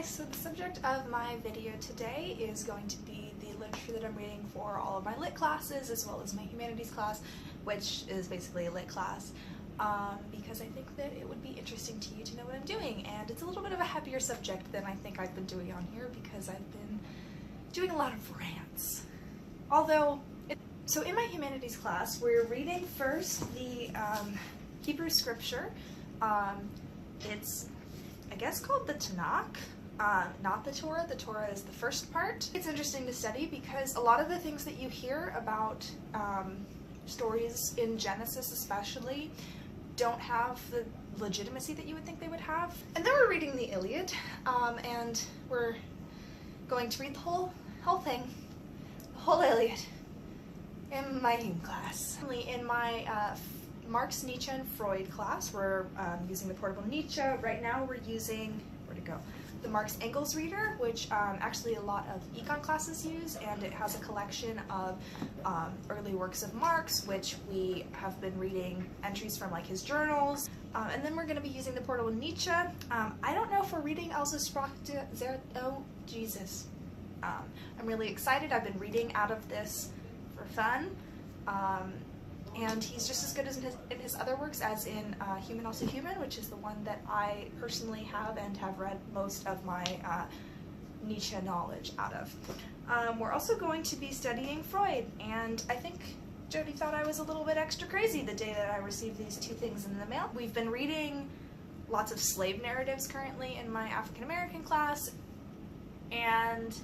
Hi, so the subject of my video today is going to be the literature that I'm reading for all of my lit classes as well as my humanities class, which is basically a lit class, because I think that it would be interesting to you to know what I'm doing, and it's a little bit of a happier subject than I think I've been doing on here because I've been doing a lot of rants. So in my humanities class, we're reading first the Hebrew scripture. It's, I guess, called the Tanakh, not the Torah. The Torah is the first part. It's interesting to study because a lot of the things that you hear about stories in Genesis especially don't have the legitimacy that you would think they would have. And then we're reading the Iliad, and we're going to read the whole thing, the whole Iliad, in my hum class. In my Marx, Nietzsche, and Freud class, we're using the portable Nietzsche. Right now we're using, where'd it go? The Marx Engels reader, which actually a lot of econ classes use, and it has a collection of early works of Marx, which we have been reading entries from like his journals. And then we're going to be using the portable Nietzsche. I don't know if we're reading Also sprach der, oh Jesus. I'm really excited. I've been reading out of this for fun. And he's just as good as in his other works as in Human Also Human, which is the one that I personally have and have read most of my Nietzsche knowledge out of. We're also going to be studying Freud, and I think Jody thought I was a little bit extra crazy the day that I received these two things in the mail. We've been reading lots of slave narratives currently in my African American class, and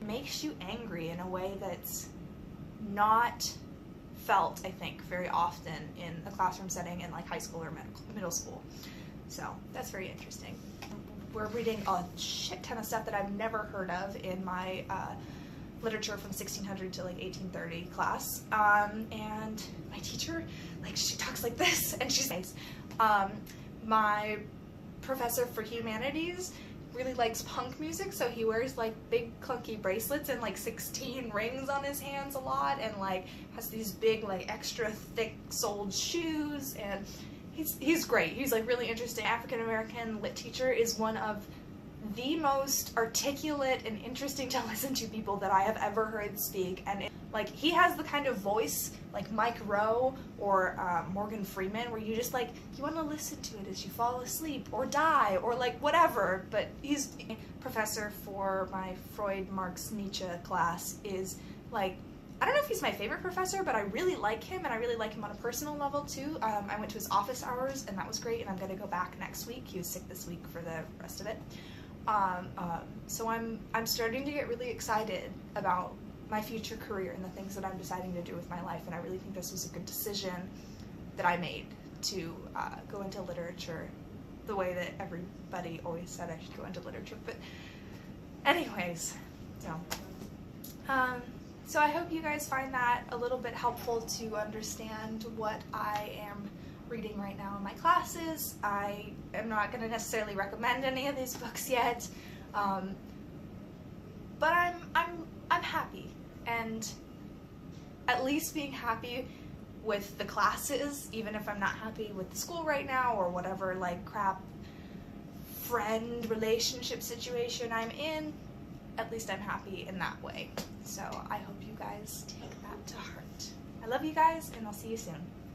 it makes you angry in a way that's not felt, I think, very often in a classroom setting in like high school or middle school. So that's very interesting. We're reading a shit ton of stuff that I've never heard of in my literature from 1600 to like 1830 class. And my teacher, like, she talks like this, and she's nice. My professor for humanities really likes punk music, so he wears like big clunky bracelets and like 16 rings on his hands a lot, and like has these big like extra thick soled shoes, and he's great. He's like really interesting. African American lit teacher is one of the most articulate and interesting to listen to people that I have ever heard speak, and like he has the kind of voice like Mike Rowe or Morgan Freeman, where you just like, you want to listen to it as you fall asleep or die or like whatever. But he's a professor for my Freud, Marx, Nietzsche class. Is like, I don't know if he's my favorite professor, but I really like him, and I really like him on a personal level too. I went to his office hours, and that was great, and I'm gonna go back next week. He was sick this week for the rest of it. So I'm starting to get really excited about my future career and the things that I'm deciding to do with my life, and I really think this was a good decision that I made to go into literature the way that everybody always said I should go into literature. But anyways, so I hope you guys find that a little bit helpful to understand what I am reading right now in my classes. I am not going to necessarily recommend any of these books yet, but I'm happy, and at least being happy with the classes, even if I'm not happy with the school right now or whatever like crap friend relationship situation I'm in, at least I'm happy in that way. So I hope you guys take that to heart. I love you guys, and I'll see you soon.